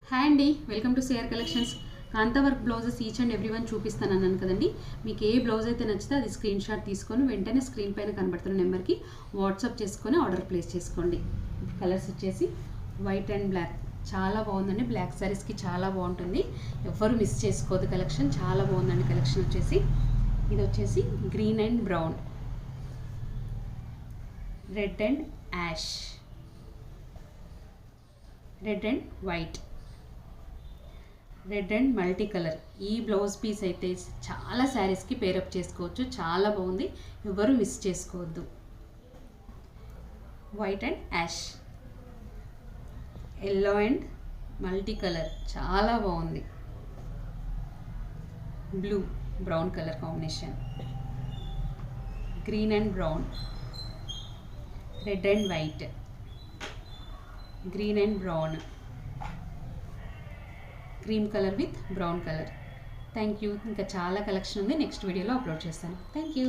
Hi అండి, welcome to CR collections. Kantha work blouses each and every one చూపిస్తాను అన్నాను కదండి. మీకు ఏ బ్లౌజ్ అయితే నచ్చితే అది స్క్రీన్ షాట్ తీసుకొని వెంటనే స్క్రీన్ పైన కనబడుతున్న నెంబర్కి వాట్సాప్ చేసుకొని ఆర్డర్ ప్లేస్ చేసుకోండి. కలర్స్ వచ్చేసి వైట్ అండ్ బ్లాక్, చాలా బాగుందండి. బ్లాక్ శారీస్కి చాలా బాగుంటుంది, ఎవ్వరు మిస్ చేసుకోవద్దు. కలెక్షన్ చాలా బాగుందండి. కలెక్షన్ వచ్చేసి ఇది వచ్చేసి green and brown, red and ash, red and white, red and multi colour. ఈ బ్లౌజ్ పీస్ అయితే చాలా శారీస్కి పేరప్ చేసుకోవచ్చు, చాలా బాగుంది, ఎవరు మిస్ చేసుకోవద్దు. White and ash, yellow and multi colour, చాలా బాగుంది. Blue brown colour combination, green and brown, red and white, green and brown, cream colour with brown colour. Thank you. ఇంకా చాలా కలెక్షన్ ఉంది, నెక్స్ట్ వీడియోలో అప్లోడ్ చేస్తాను. Thank you.